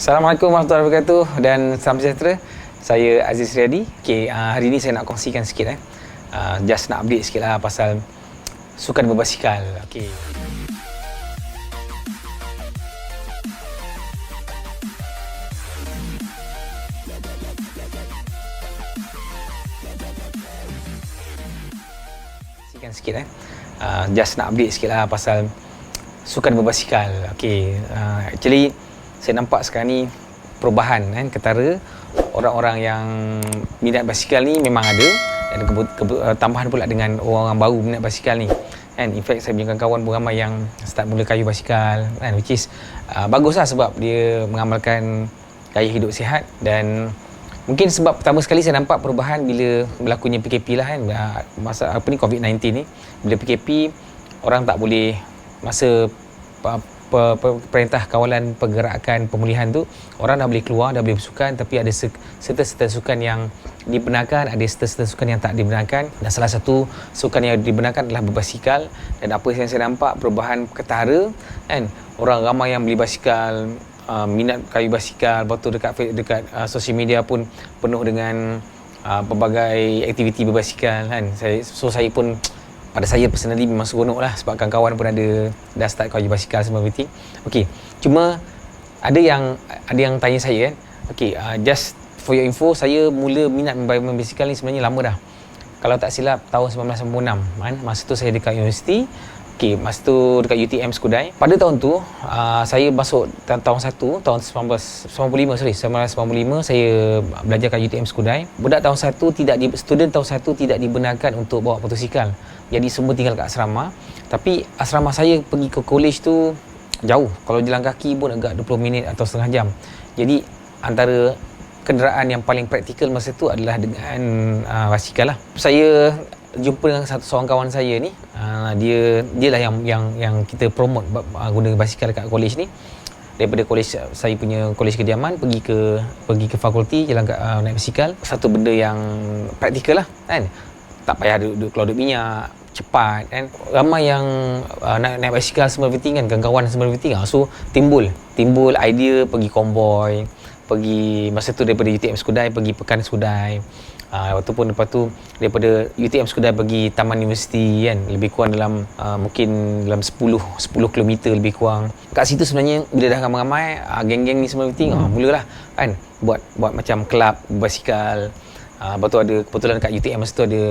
Assalamualaikum warahmatullahi wabarakatuh dan salam sejahtera. Saya Aziz Riyadi. Hari ini saya nak kongsikan sikit just nak update sikit lah pasal sukan berbasikal. Just nak update sikit lah pasal sukan berbasikal. Actually saya nampak sekarang ni perubahan ketara orang-orang yang minat basikal ni memang ada, dan tambahan pula dengan orang baru minat basikal ni. In fact saya punya kawan pun ramai yang start mula kayu basikal, which is bagus lah sebab dia mengamalkan gaya hidup sihat. Dan mungkin sebab pertama sekali saya nampak perubahan bila berlakunya PKP lah masa COVID-19 ni. Bila PKP, orang tak boleh, masa perintah kawalan pergerakan pemulihan tu, orang dah boleh keluar, dah boleh bersukan, tapi ada serta-serta sukan yang dibenarkan, ada serta-serta sukan yang tak dibenarkan. Dan salah satu sukan yang dibenarkan adalah berbasikal. Dan apa yang saya nampak perubahan ketara, orang ramai yang beli basikal, minat kayu basikal. Lepas tu dekat social media pun penuh dengan pelbagai aktiviti berbasikal saya pun, pada saya personally memang seronok lah sebab kawan-kawan pun dah start kayu basikal semua aktiviti. Cuma ada yang tanya saya just for your info, saya mula minat main basikal ni sebenarnya lama dah. Kalau tak silap tahun 1996 masa tu saya dekat universiti. Masa tu dekat UTM Skudai. Pada tahun tu saya masuk tahun 1995 saya belajar kat UTM Skudai. Budak tahun 1 student tahun 1 tidak dibenarkan untuk bawa motosikal. Jadi semua tinggal kat asrama. Tapi asrama saya pergi ke college tu jauh. Kalau jalan kaki pun agak 20 minit atau setengah jam. Jadi antara kenderaan yang paling praktikal masa tu adalah dengan basikal lah. Saya jumpa dengan seorang kawan saya ni, dia lah yang kita promote guna basikal dekat college ni. Daripada college, saya punya college kediaman, pergi ke fakulti, jalan naik basikal. Satu benda yang praktikal lah tak payah keluar duit minyak, cepat Ramai yang naik basikal semua everything kawan-kawan semua everything. So timbul idea pergi konvoy, masa tu daripada UTM Skudai pergi Pekan Skudai. Lepas tu daripada UTM Skudai pergi Taman Universiti lebih kurang dalam mungkin dalam 10 km lebih kurang. Kat situ sebenarnya bila dah ramai-ramai geng-geng ni semua everything mulalah buat macam kelab basikal. Lepas tu ada kebetulan kat UTM masa tu ada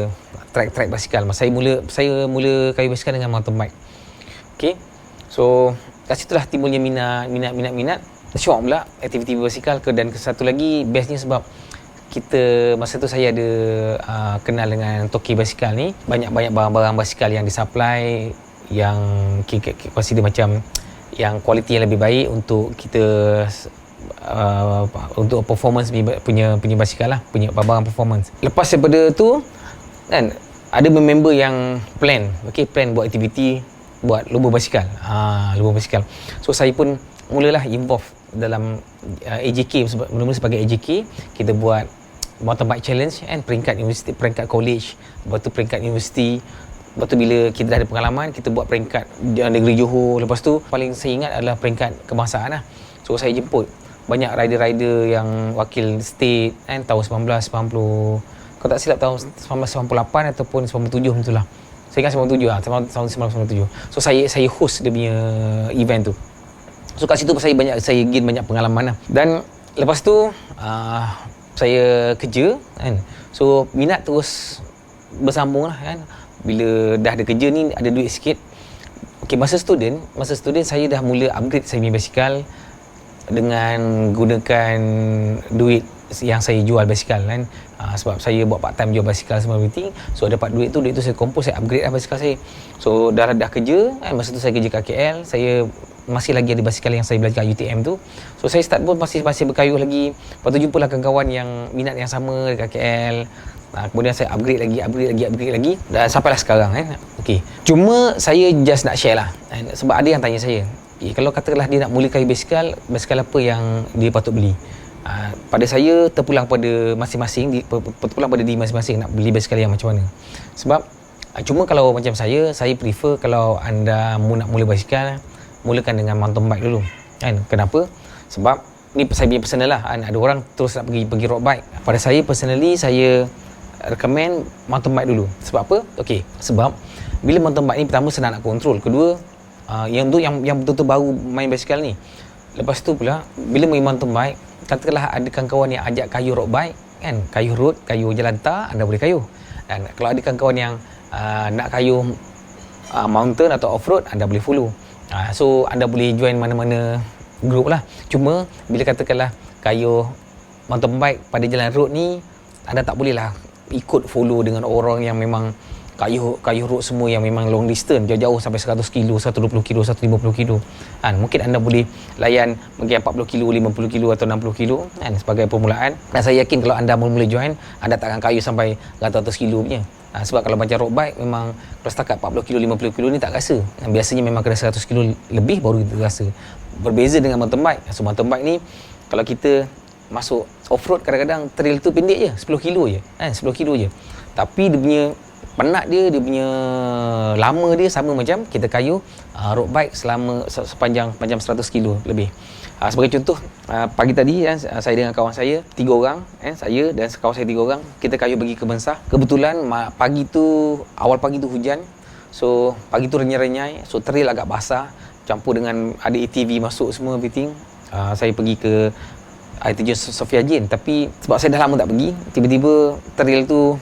track basikal. Saya mula kayu basikal dengan mountain bike. So kat situlah timbulnya minat. Syok pula aktiviti berbasikal dan satu lagi bestnya sebab kita masa tu saya ada kenal dengan toki basikal ni. Banyak barang-barang basikal yang disupply yang consider macam yang kualiti yang lebih baik untuk kita untuk performance punya basikal lah, punya barang performance. Lepas daripada tu ada member yang plan buat aktiviti, buat lomba basikal. So saya pun mulalah involve dalam AJK, mula-mula sebagai AJK. Kita buat mountain bike challenge peringkat universiti, peringkat college, lepas tu peringkat universiti. Lepas tu bila kita dah ada pengalaman, kita buat peringkat negeri Johor. Lepas tu paling saya ingat adalah peringkat kebangsaan lah. So saya jemput banyak rider-rider yang wakil state tahun 1990, kalau tak silap tahun 1998 ataupun 97 macam tu lah. Saya ingat 97 lah, tahun 1997. So saya host dia punya event tu. So kat situ saya gain banyak pengalaman lah. Dan lepas tu saya kerja so minat terus bersambung lah Bila dah ada kerja ni, ada duit sikit. Masa student saya dah mula upgrade saya punya basikal dengan gunakan duit yang saya jual basikal sebab saya buat part time jual basikal semua everything. So dapat duit tu saya kompos, saya upgrade lah basikal saya. So dah kerja masa tu saya kerja kat KL, saya masih lagi ada basikal yang saya belajar kat UTM tu. So saya start pun masih berkayuh lagi. Lepas tu jumpalah kawan-kawan yang minat yang sama dekat KL. Kemudian saya upgrade lagi dan sampailah sekarang Cuma saya just nak share lah sebab ada yang tanya saya, kalau katakanlah dia nak mula kayu basikal apa yang dia patut beli? Pada saya terpulang pada masing-masing, terpulang pada diri masing-masing nak beli basikal yang macam mana. Sebab cuma kalau macam saya prefer kalau anda nak mula basikal, mulakan dengan mountain bike dulu. Kenapa? Sebab ni saya punya personal lah, ada orang terus nak pergi road bike. Pada saya personally, saya recommend mountain bike dulu. Sebab apa? Okey, sebab bila mountain bike ni, pertama senang nak kontrol, kedua yang betul-betul baru main basikal ni. Lepas tu pula bila main mountain bike, katakanlah ada kawan yang ajak kayuh road bike kan, kayuh road, kayuh jalan tar, anda boleh kayuh. Dan kalau ada kawan yang nak kayuh mountain atau off road, anda boleh follow. So anda boleh join mana-mana group lah. Cuma bila katakanlah kayuh mountain bike pada jalan road ni, anda tak boleh lah ikut follow dengan orang yang memang kayuh road semua yang memang long distance, jauh-jauh sampai 100 kilo, 120 kilo, 150 kilo. Mungkin anda boleh layan mungkin 40 kilo, 50 kilo atau 60 kilo sebagai permulaan. Dan saya yakin kalau anda mula join, anda tak akan kayuh sampai ratus-ratus kilo punya. Sebab kalau macam road bike, memang kalau setakat 40 kilo, 50 kilo ni tak rasa. Biasanya memang kena 100 kilo lebih baru kita rasa. Berbeza dengan mountain bike. So mountain bike ni, kalau kita masuk off-road, kadang-kadang trail tu pendek je, 10 kilo je. 10 kilo je. Tapi dia punya penat dia punya lama dia sama macam kita kayuh road bike selama sepanjang 100 kilo lebih. Sebagai contoh, pagi tadi saya dengan kawan saya 3 orang, saya dan kawan saya 3 orang, kita kayuh pergi ke Bensah. Kebetulan pagi tu, awal pagi tu hujan. So pagi tu renyai-renyai, so trail agak basah, campur dengan ada ATV masuk semua everything. Saya pergi ke air terjun Sofia Jin, tapi sebab saya dah lama tak pergi, tiba-tiba trail tu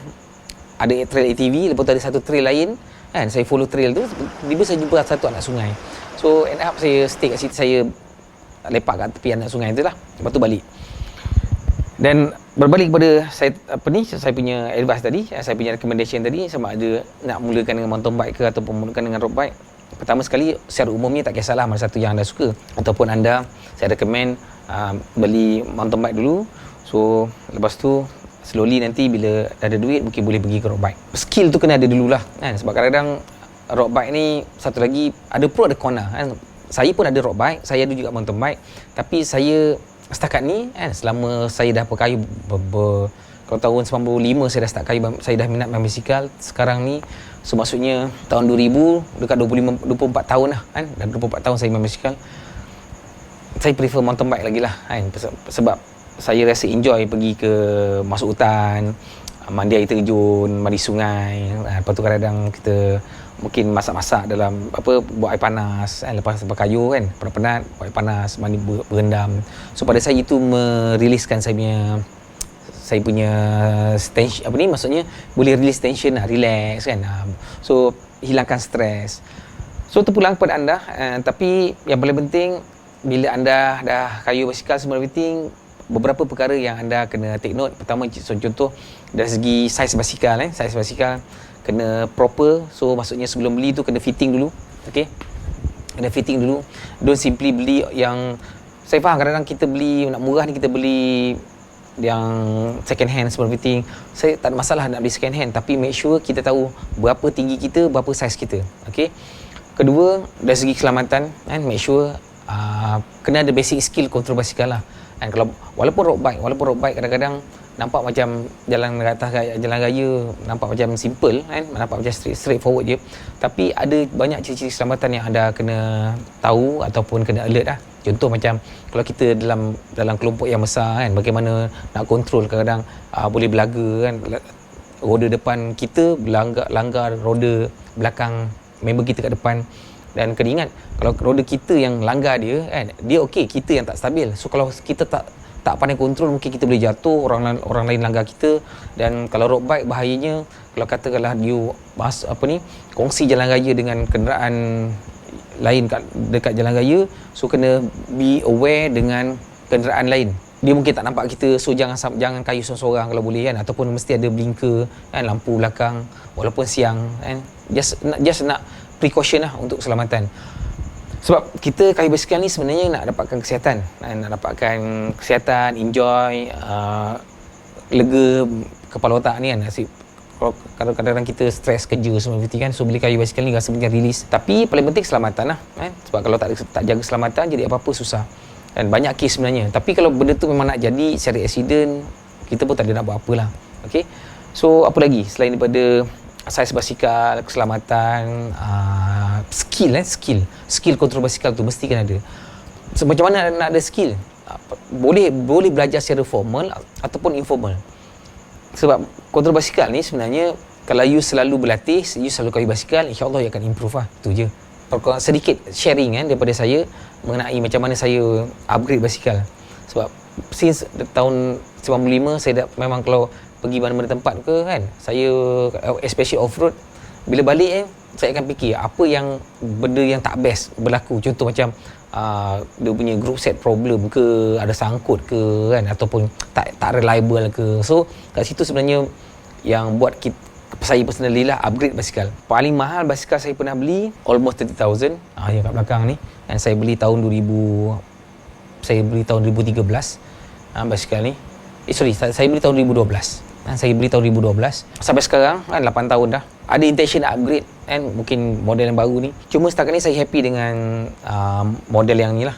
ada trail ATV, lepas tu ada satu trail lain kan, saya follow trail tu, tiba-tiba saya jumpa satu anak sungai. So end up saya stay kat situ, saya lepak kat tepi anak sungai tu lah, lepas tu balik. Dan berbalik kepada saya saya punya advice tadi, saya punya recommendation tadi, sama ada nak mulakan dengan mountain bike ke ataupun mulakan dengan road bike. Pertama sekali, secara umumnya tak kisahlah mana satu yang anda suka, ataupun anda, saya recommend beli mountain bike dulu. So lepas tu slowly nanti bila dah ada duit, mungkin boleh pergi ke road bike. Skill tu kena ada dululah kan, sebab kadang-kadang road bike ni satu lagi ada pro ada contra kan. Saya pun ada road bike, saya ada juga mountain bike, tapi saya setakat ni kan, selama saya dah berkayuh kalau tahun 95 saya dah start kayuh, saya dah minat main basikal. Sekarang ni, so maksudnya tahun 2000, dekat 24 tahun lah kan, dah 24 tahun saya main basikal. Saya prefer mountain bike lagi lah kan, sebab saya rasa enjoy pergi ke masuk hutan, mandi air terjun, mandi sungai. Lepas tu kadang-kadang kita mungkin masak-masak dalam buat air panas kan, lepas kayuh kan, penat-penat buat air panas, mandi berendam. So pada saya itu meriliskan saya punya tension, maksudnya boleh release tension lah, relax kan. So hilangkan stres. So terpulang kepada anda, tapi yang paling penting bila anda dah kayuh basikal semua everything, beberapa perkara yang anda kena take note. Pertama, contoh dari segi saiz basikal, saiz basikal kena proper. So maksudnya sebelum beli tu kena fitting dulu. Okey, kena fitting dulu. Don't simply beli yang, saya faham kadang-kadang kita beli nak murah ni, kita beli yang second hand semua everything. Saya tak ada masalah nak beli second hand, tapi make sure kita tahu berapa tinggi kita, berapa saiz kita. Okey. Kedua, dari segi keselamatan kan, make sure kena ada basic skill kontrol basikal lah. Dan kalau walaupun road bike kadang-kadang nampak macam jalan raya nampak macam simple kan, nampak macam straight forward je, tapi ada banyak ciri-ciri keselamatan yang anda kena tahu ataupun kena alert lah. Contoh macam kalau kita dalam kelompok yang besar kan, bagaimana nak kontrol, kadang-kadang boleh belaga kan, roda depan kita langgar roda belakang member kita kat depan. Dan kena ingat, kalau roda kita yang langgar dia kan, dia okey, kita yang tak stabil. So kalau kita tak pandai kontrol, mungkin kita boleh jatuh, orang lain langgar kita. Dan kalau road bike bahayanya, kalau katakanlah dia kongsi jalan raya dengan kenderaan lain dekat jalan raya, so kena be aware dengan kenderaan lain. Dia mungkin tak nampak kita, so jangan kayuh seorang-seorang kalau boleh kan, ataupun mesti ada blinker kan, lampu belakang walaupun siang kan. Just nak precaution lah untuk keselamatan. Sebab kita kayuh basikal ni sebenarnya nak dapatkan kesihatan, enjoy, lega kepala otak ni kan. Kalau kadang-kadang kita stres kerja semua kan, so bila kayuh basikal ni rasa macam release. Tapi paling penting keselamatan lah kan? Sebab kalau tak jaga keselamatan, jadi apa-apa susah. Dan banyak kes sebenarnya. Tapi kalau benda tu memang nak jadi secara accident, kita pun tak ada nak buat apa lah. Okay? So apa lagi selain daripada saiz basikal, keselamatan, skill kontrol basikal tu mesti kena ada. So, macam mana nak ada skill? boleh belajar secara formal ataupun informal. Sebab kontrol basikal ni sebenarnya kalau you selalu berlatih, you selalu kawal basikal, insya-Allah you akan improve lah. Tu je. Sedikit sharing daripada saya mengenai macam mana saya upgrade basikal. Sebab since tahun 95 saya dah memang kalau pergi mana-mana tempat ke kan, saya especially off-road, bila balik saya akan fikir apa yang benda yang tak best berlaku. Contoh macam dia punya group set problem ke, ada sangkut ke kan, ataupun tak reliable ke. So kat situ sebenarnya yang buat saya personally lah upgrade basikal. Paling mahal basikal saya pernah beli almost 30,000. Yang kat belakang ni. Dan saya beli tahun 2013 basikal ni. Saya beli tahun 2012. Saya beli tahun 2012. Sampai sekarang kan 8 tahun dah. Ada intention nak upgrade kan, mungkin model yang baru ni. Cuma setakat ni saya happy dengan model yang ni lah.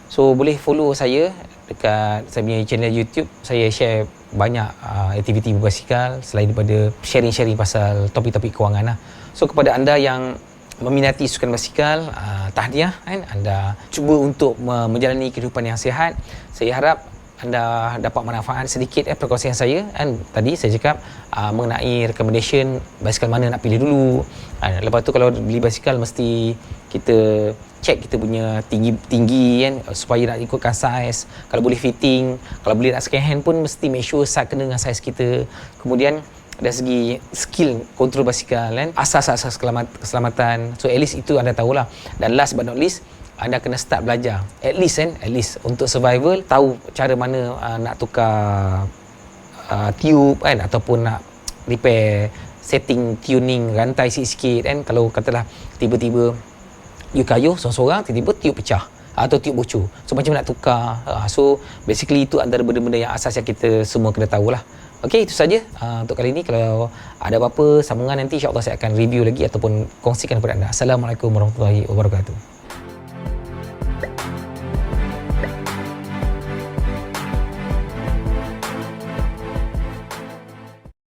So boleh follow saya dekat saya punya channel YouTube. Saya share banyak aktiviti berbasikal selain daripada sharing-sharing pasal topik-topik kewangan lah. So kepada anda yang meminati sukan basikal, tahniah kan, anda cuba untuk menjalani kehidupan yang sihat. Saya harap anda dapat manfaat sedikit perkongsian saya kan. Tadi saya cakap mengenai recommendation basikal mana nak pilih dulu. Lepas tu kalau beli basikal mesti kita check kita punya tinggi kan, supaya nak ikutkan saiz. Kalau boleh fitting, kalau boleh nak second hand pun mesti make sure saiz kena dengan saiz kita. Kemudian dari segi skill kontrol basikal kan, asas-asas keselamatan. So at least itu anda tahulah. Dan last but not least, anda kena start belajar. At least untuk survival, tahu cara mana nak tukar tube kan, ataupun nak repair setting tuning rantai sikit-sikit kan. Kalau katalah tiba-tiba you kayuh seorang-seorang, tiba-tiba tube pecah atau tube bocor. So macam nak tukar. So basically itu antara benda-benda yang asas yang kita semua kena tahulah. Okey, itu saja untuk kali ini. Kalau ada apa-apa sambungan nanti insya-Allah saya akan review lagi ataupun kongsikan kepada anda. Assalamualaikum warahmatullahi wabarakatuh.